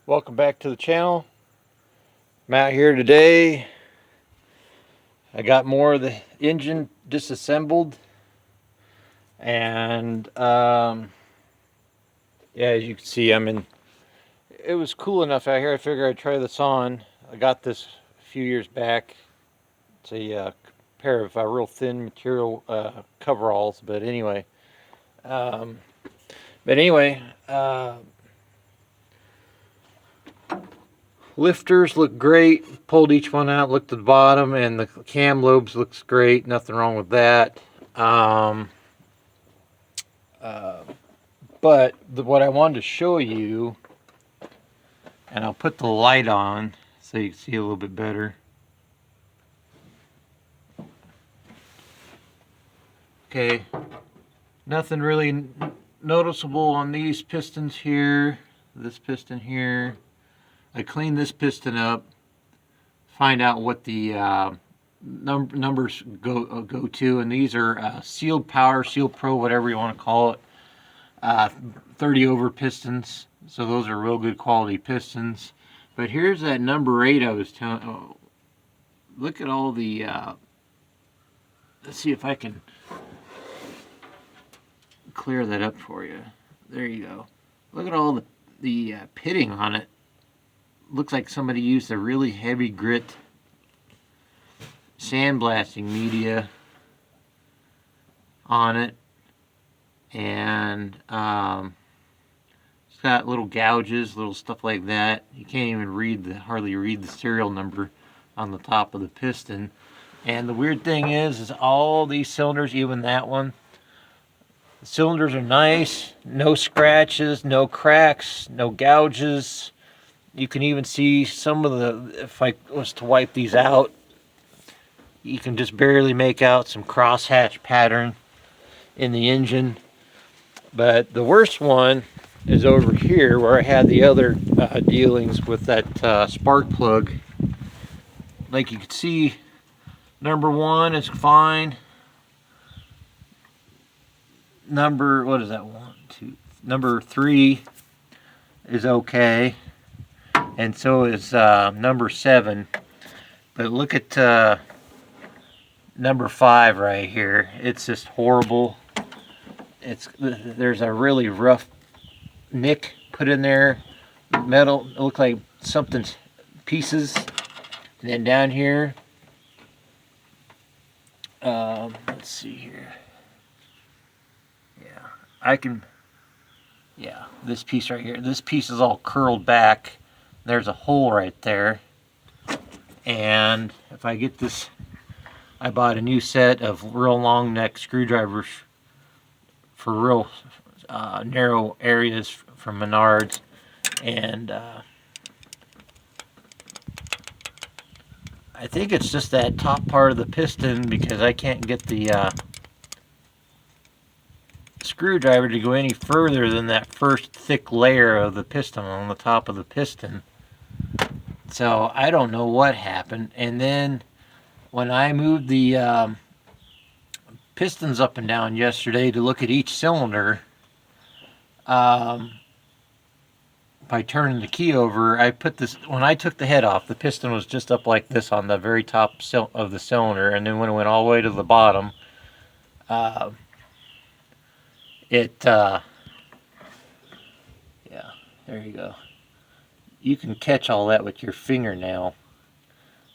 Welcome back to the channel. I'm out here today. I got more of the engine disassembled, and yeah, as you can see, it was cool enough out here. I figured I'd try this on. I got this a few years back. It's a pair of real thin material coveralls, but anyway, um, but anyway. Lifters look great. Pulled each one out, looked at the bottom, and the cam lobes looks great. Nothing wrong with that. But what I wanted to show you, and I'll put the light on so you can see a little bit better. Okay, nothing really noticeable on these pistons here. This piston here. I cleaned this piston up, find out what the numbers go to, and these are sealed power, sealed pro, whatever you want to call it. 30 over pistons, so those are real good quality pistons. But here's that number 8 I was telling. Oh, look at all the. Let's see if I can clear that up for you. There you go. Look at all the pitting on it. Looks like somebody used a really heavy grit sandblasting media on it, and it's got little gouges, little stuff like that. You can't even hardly read the serial number on the top of the piston. And the weird thing is all these cylinders, even that one, the cylinders are nice, no scratches, no cracks, no gouges. You can even see some of the, if I was to wipe these out, you can just barely make out some crosshatch pattern in the engine. But the worst one is over here where I had the other dealings with that spark plug. Like you can see, number 1 is fine. What is that? 1, 2. Number 3 is okay. And so is number 7. But look at number 5 right here. It's just horrible. There's a really rough nick put in there. Metal, it looked like something's pieces. And then down here, let's see here. Yeah, this piece right here. This piece is all curled back. There's a hole right there. And if I get this, I bought a new set of real long neck screwdrivers for real narrow areas from Menards. And I think it's just that top part of the piston, because I can't get the screwdriver to go any further than that first thick layer of the piston on the top of the piston. So I don't know what happened. And then when I moved the pistons up and down yesterday to look at each cylinder, by turning the key over, I put this, when I took the head off, the piston was just up like this on the very top of the cylinder, and then when it went all the way to the bottom, yeah, there you go. You can catch all that with your fingernail.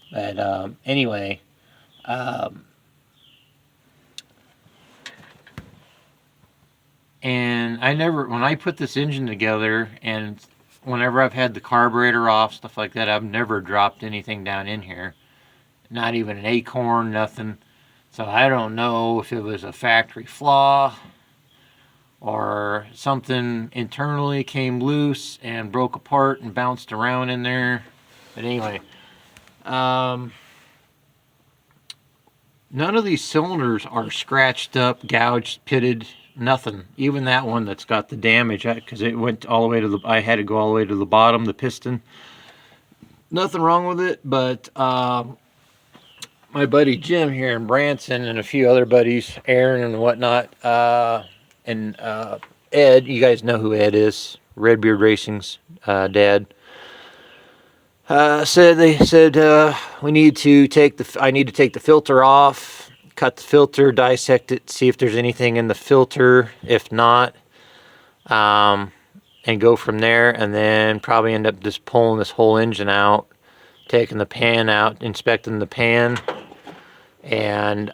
But anyway, and when I put this engine together, and whenever I've had the carburetor off, stuff like that, I've never dropped anything down in here. Not even an acorn, nothing. So I don't know if it was a factory flaw or something internally came loose and broke apart and bounced around in there. But anyway, none of these cylinders are scratched up, gouged, pitted, nothing. Even that one that's got the damage, because it went all the way to I had to go all the way to the bottom, the piston. Nothing wrong with it, but my buddy Jim here in Branson and a few other buddies, Aaron and whatnot, and Ed, you guys know who Ed is, Redbeard Racing's dad. They said we need to take the. I need to take the filter off, cut the filter, dissect it, see if there's anything in the filter. If not, and go from there. And then probably end up just pulling this whole engine out, taking the pan out, inspecting the pan, and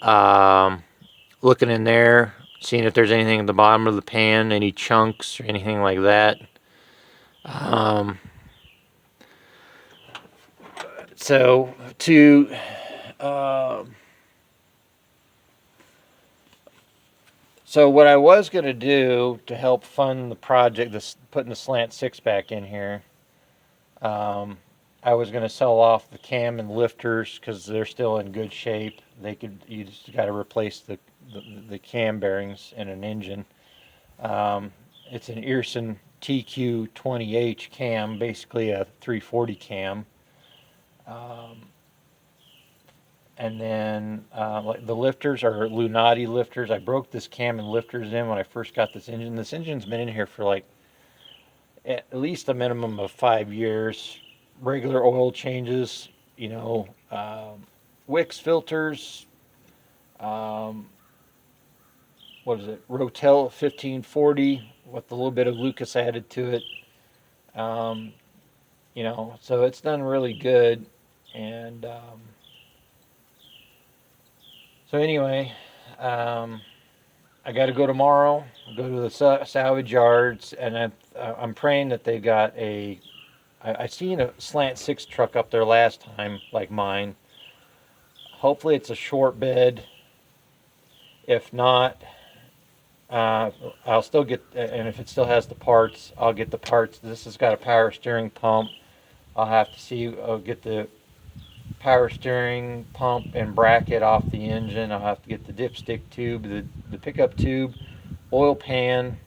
looking in there, seeing if there's anything at the bottom of the pan, any chunks or anything like that. So to So what I was going to do to help fund the project, this putting the slant six back in here, I was going to sell off the cam and lifters because they're still in good shape. You just got to replace the cam bearings in an engine. It's an Earson TQ20H cam, basically a 340 cam. And then like the lifters are Lunati lifters. I broke this cam and lifters in when I first got this engine. This engine's been in here for like at least a minimum of 5 years. Regular oil changes, Wix filters, what is it, Rotel 1540 with a little bit of Lucas added to it. So it's done really good. And so anyway, I got to go tomorrow, go to the salvage yards, and I'm praying that they've got I seen a slant six truck up there last time, like mine. Hopefully it's a short bed. If not, I'll still get, and if it still has the parts, I'll get the parts. This has got a power steering pump. I'll have to see, I'll get the power steering pump and bracket off the engine. I'll have to get the dipstick tube, the pickup tube, oil pan,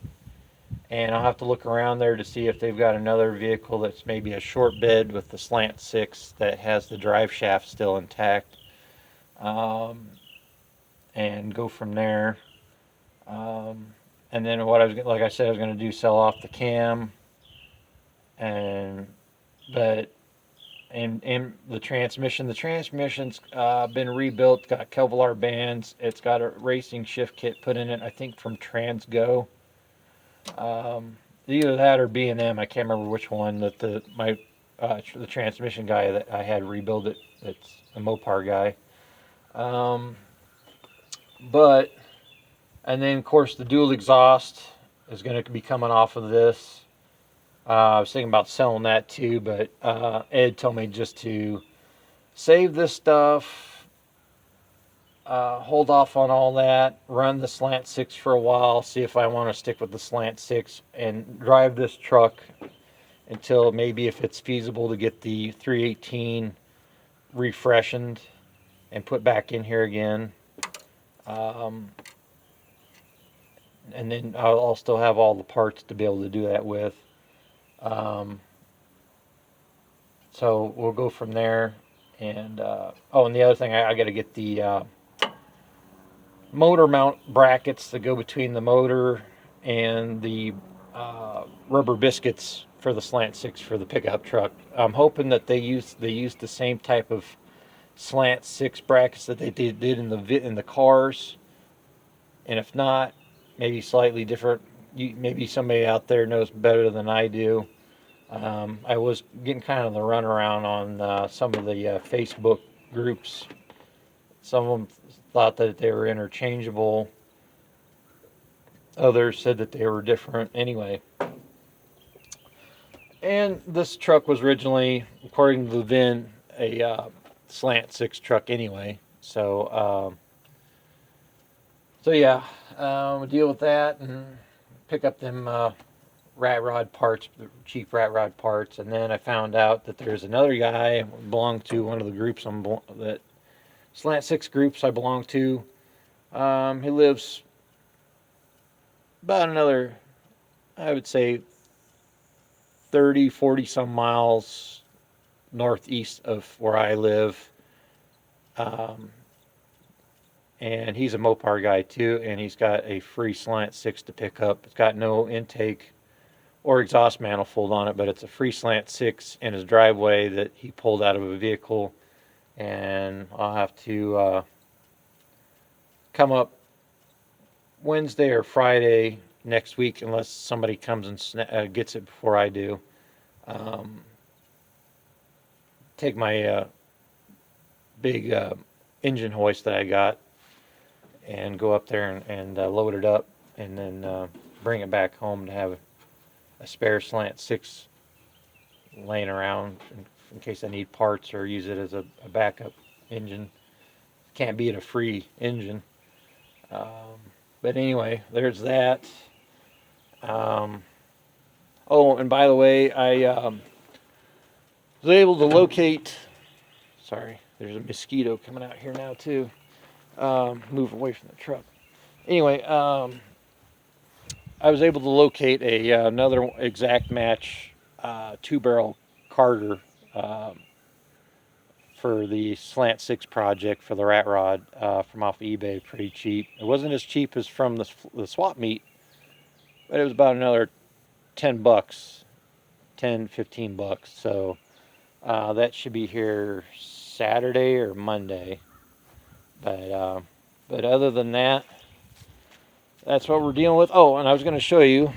and I'll have to look around there to see if they've got another vehicle that's maybe a short bed with the slant six that has the drive shaft still intact, and go from there. And then what like I said, I was going to do sell off the cam, and the transmission. The transmission's been rebuilt, got Kevlar bands. It's got a racing shift kit put in it, I think from Transgo. Either that or B&M. I can't remember which one. That the transmission guy that I had rebuild it. It's a Mopar guy. And then of course the dual exhaust is going to be coming off of this. I was thinking about selling that too, but Ed told me just to save this stuff, hold off on all that, run the slant six for a while, see if I want to stick with the slant six and drive this truck until maybe if it's feasible to get the 318 refreshened and put back in here again. And then I'll still have all the parts to be able to do that with. So we'll go from there. And and the other thing, I got to get the motor mount brackets that go between the motor and the rubber biscuits for the slant six for the pickup truck. I'm hoping that they use the same type of slant six brackets that they did in the cars, and if not, maybe slightly different. Maybe somebody out there knows better than I do. I was getting kind of the runaround on some of the Facebook groups. Some of them thought that they were interchangeable. Others said that they were different. Anyway. And this truck was originally, according to the VIN, a slant six truck anyway. So yeah, we'll deal with that and pick up them rat rod parts, cheap rat rod parts. And then I found out that there's another guy belonged to one of the groups that slant six groups I belong to. He lives about another, I would say, 40 some miles northeast of where I live. And he's a Mopar guy too, and he's got a free slant six to pick up. It's got no intake or exhaust manifold on it, but it's a free slant 6 in his driveway that he pulled out of a vehicle, and I'll have to come up Wednesday or Friday next week, unless somebody comes and gets it before I do. Take my big engine hoist that I got and go up there and load it up, and then bring it back home to have a spare slant 6 laying around in case I need parts or use it as a backup engine. Can't beat a free engine. But anyway, there's that. Oh, and by the way, I was able to locate. Sorry, there's a mosquito coming out here now too. Move away from the truck. Anyway, I was able to locate another exact match 2-barrel Carter for the Slant 6 project for the rat rod from off eBay, pretty cheap. It wasn't as cheap as from the swap meet, but it was about another $10, 10, 15 bucks. So that should be here Saturday or Monday. But other than that, that's what we're dealing with. Oh, and I was going to show you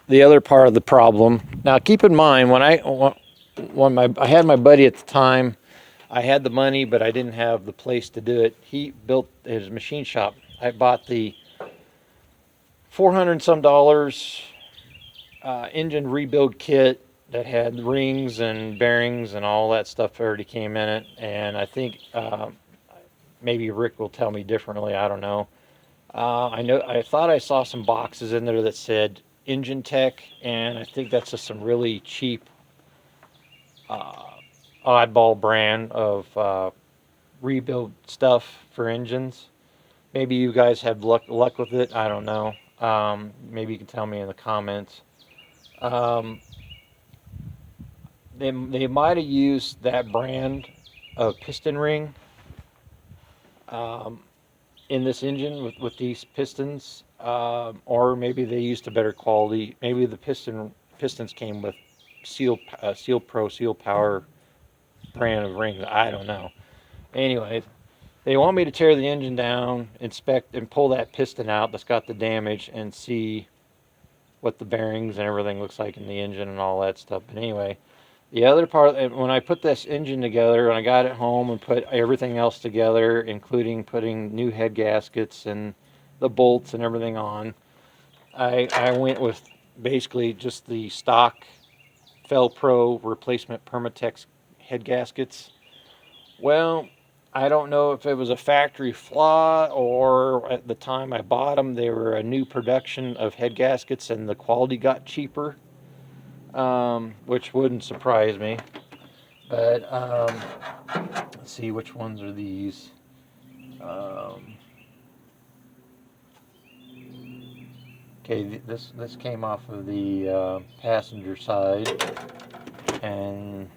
the other part of the problem. Now, keep in mind, when I had my buddy at the time, I had the money, but I didn't have the place to do it. He built his machine shop. I bought the $400 and some engine rebuild kit that had rings and bearings and all that stuff already came in it. And I think maybe Rick will tell me differently. I don't know. I thought I saw some boxes in there that said Engine Tech, and I think that's just some really cheap oddball brand of rebuild stuff for engines. Maybe you guys have luck with it. I don't know. Maybe you can tell me in the comments. They might have used that brand of piston ring in this engine with these pistons, or maybe they used a better quality. Maybe the pistons came with Seal Pro, Seal Power brand of rings. I don't know. Anyway, they want me to tear the engine down, inspect, and pull that piston out that's got the damage, and see what the bearings and everything looks like in the engine and all that stuff. But anyway, the other part, when I put this engine together, when I got it home and put everything else together, including putting new head gaskets and the bolts and everything on, I went with basically just the stock Pro replacement Permatex head gaskets. Well, I don't know if it was a factory flaw or at the time I bought them, they were a new production of head gaskets and the quality got cheaper, which wouldn't surprise me. But let's see, which ones are these? Okay, this came off of the passenger side, and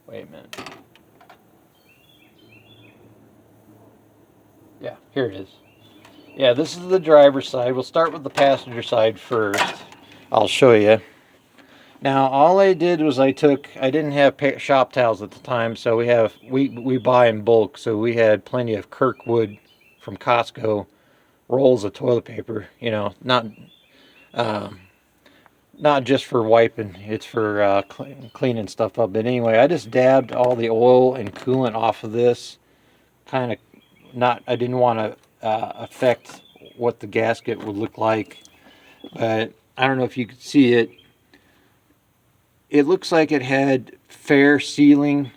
wait a minute. Yeah, here it is. Yeah, this is the driver's side. We'll start with the passenger side first. I'll show you. Now, all I did was I didn't have shop towels at the time, so we buy in bulk, so we had plenty of Kirkwood from Costco rolls of toilet paper, not just for wiping, it's for cleaning stuff up. But anyway, I just dabbed all the oil and coolant off of this, I didn't want to affect what the gasket would look like, but I don't know if you could see it. It looks like it had fair sealing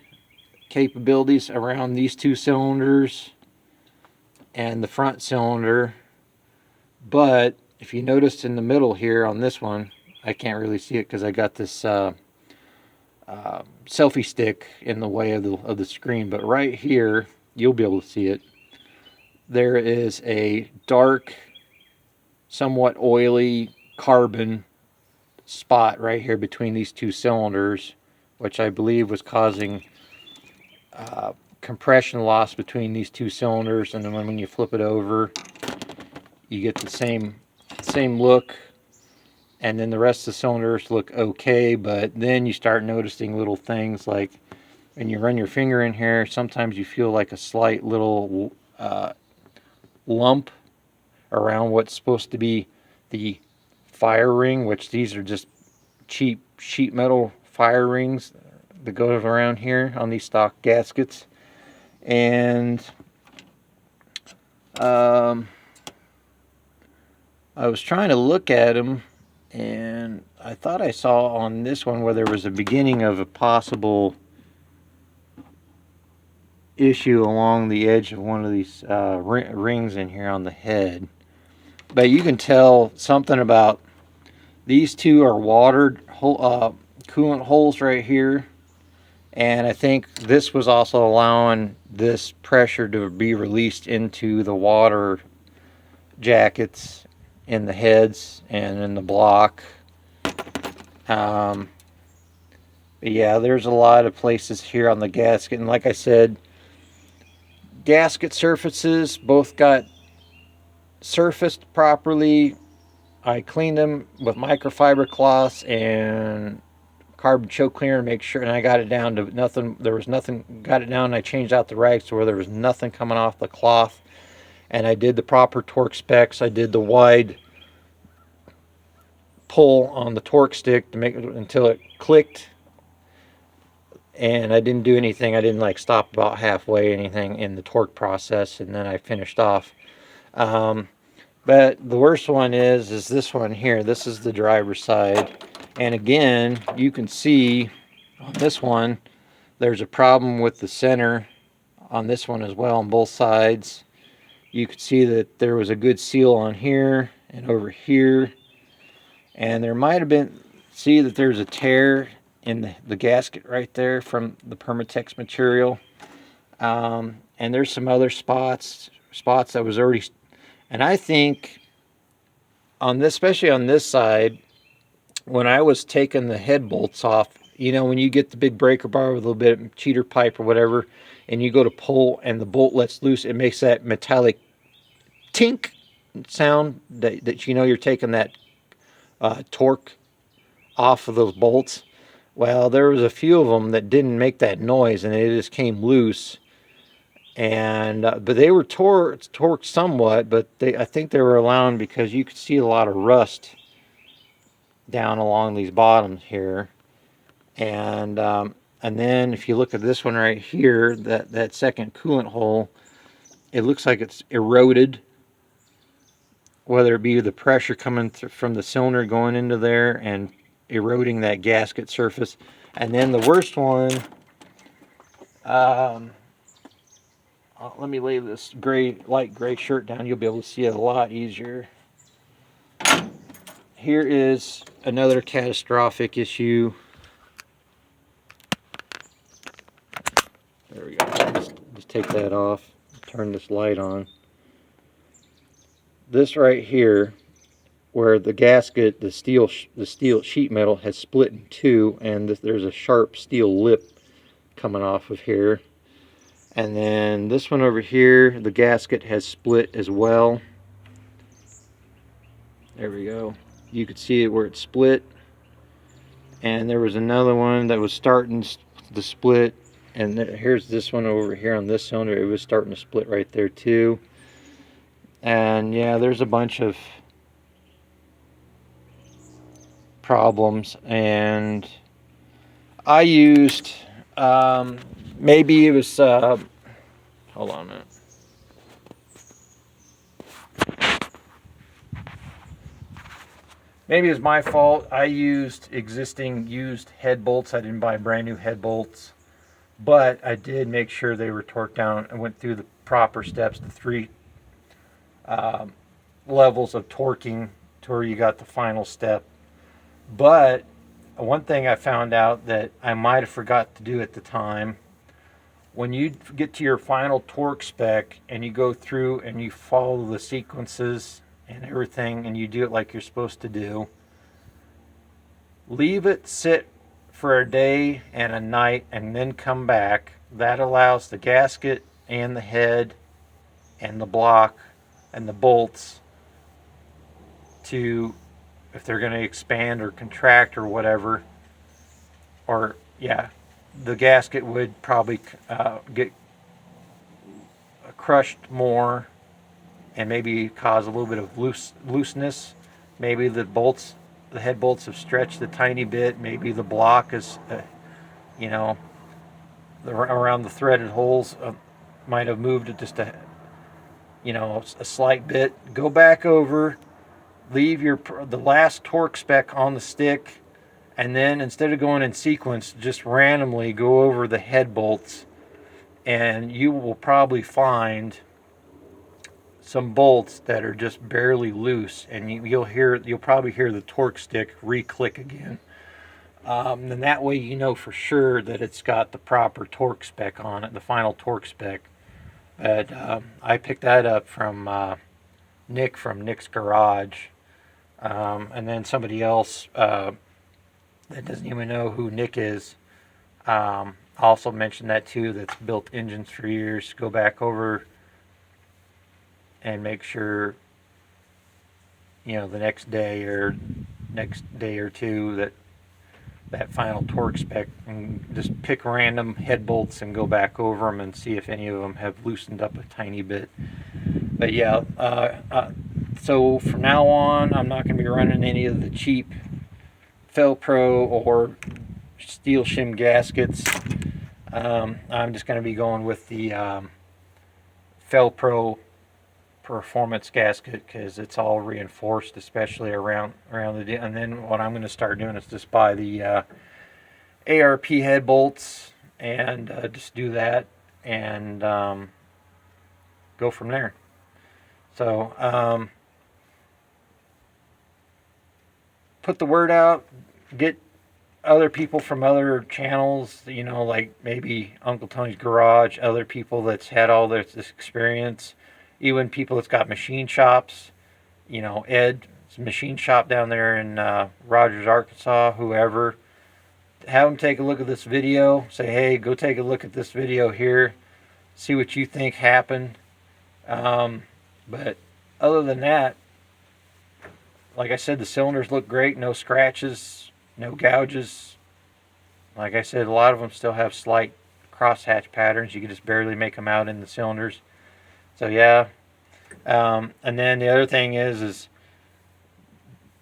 capabilities around these two cylinders and the front cylinder. But if you notice in the middle here on this one, I can't really see it because I got this selfie stick in the way of the screen. But right here, you'll be able to see it. There is a dark, somewhat oily carbon spot right here between these two cylinders, which I believe was causing compression loss between these two cylinders, and then when you flip it over, you get the same look, and then the rest of the cylinders look okay. But then you start noticing little things like when you run your finger in here, sometimes you feel like a slight little lump around what's supposed to be the fire ring, which these are just cheap sheet metal fire rings that go around here on these stock gaskets. And I was trying to look at them, and I thought I saw on this one where there was a beginning of a possible issue along the edge of one of these rings in here on the head. But you can tell something about these two are watered coolant holes right here. And I think this was also allowing this pressure to be released into the water jackets in the heads and in the block. Yeah, there's a lot of places here on the gasket. And like I said, gasket surfaces both got surfaced properly. I cleaned them with microfiber cloths and carbon choke cleaner to make sure, and I got it down to nothing. There was nothing. Got it down, and I changed out the rags to where there was nothing coming off the cloth. And I did the proper torque specs. I did the wide pull on the torque stick to make it until it clicked. And I didn't do anything. I didn't like stop about halfway anything in the torque process, and then I finished off. But the worst one is this one here. This is the driver's side. And again, you can see on this one, there's a problem with the center on this one as well on both sides. You can see that there was a good seal on here and over here. And there might have been, see that there's a tear in the gasket right there from the Permatex material. And there's some other spots that was already, and I think on this, especially on this side, when I was taking the head bolts off, you know, when you get the big breaker bar with a little bit of cheater pipe or whatever, and you go to pull and the bolt lets loose, it makes that metallic tink sound that you know you're taking that torque off of those bolts. Well, there was a few of them that didn't make that noise, and they just came loose. And but they were torqued somewhat, but I think they were allowing, because you could see a lot of rust down along these bottoms here. And then if you look at this one right here, that second coolant hole, it looks like it's eroded, whether it be the pressure coming from the cylinder going into there and eroding that gasket surface. And then the worst one, let me lay this light gray shirt down. You'll be able to see it a lot easier. Here is another catastrophic issue. There we go. Just take that off. Turn this light on. This right here, where the gasket, the steel sheet metal has split in two, and there's a sharp steel lip coming off of here. And then this one over here, the gasket has split as well. There we go. You could see it where it split. And there was another one that was starting to split. And here's this one over here on this cylinder. It was starting to split right there too. And yeah, there's a bunch of problems. And I used, maybe it was, hold on a minute. Maybe it was my fault. I used existing used head bolts. I didn't buy brand new head bolts. But I did make sure they were torqued down and went through the proper steps, the three levels of torquing to where you got the final step. But one thing I found out that I might have forgot to do at the time, when you get to your final torque spec and you go through and you follow the sequences and everything and you do it like you're supposed to do, leave it sit for a day and a night and then come back that allows the gasket and the head and the block and the bolts to, if they're going to expand or contract or whatever, or yeah, the gasket would probably get crushed more and maybe cause a little bit of looseness. Maybe the head bolts have stretched a tiny bit. Maybe the block is, you know, around the threaded holes might have moved just a slight bit. Go back over, leave the last torque spec on the stick, and then instead of going in sequence, just randomly go over the head bolts, and you will probably find some bolts that are just barely loose, and you'll probably hear the torque stick re-click again. And that way you know for sure that it's got the proper torque spec on it, the final torque spec. But I picked that up from Nick from Nick's Garage, and then somebody else that doesn't even know who Nick is also mentioned that too. That's built engines for years. Go back over and make sure, the next day or two that final torque spec, and just pick random head bolts and go back over them and see if any of them have loosened up a tiny bit. But yeah, so from now on, I'm not going to be running any of the cheap Felpro or steel shim gaskets. I'm just going to be going with the Felpro performance gasket, because it's all reinforced, especially around the. And then what I'm going to start doing is just buy the ARP head bolts and just do that and go from there. So put the word out, get other people from other channels, like maybe Uncle Tony's Garage, other people that's had all this experience, even people that's got machine shops, Ed's machine shop down there in Rogers, Arkansas, whoever. Have them take a look at this video. Say, hey, go take a look at this video here. See what you think happened. But other than that, like I said, the cylinders look great. No scratches, no gouges. Like I said, a lot of them still have slight crosshatch patterns. You can just barely make them out in the cylinders. So yeah. And then the other thing is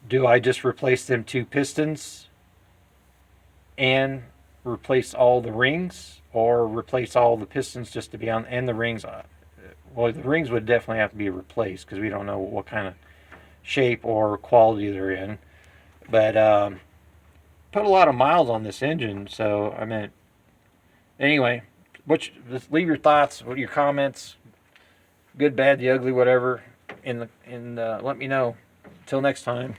do I just replace them two pistons and replace all the rings, or replace all the pistons just to be on, and the rings? Well, the rings would definitely have to be replaced because we don't know what kind of shape or quality they're in. But put a lot of miles on this engine, so I mean, anyway, just leave your thoughts, your comments, good, bad, the ugly, whatever, let me know. Till next time.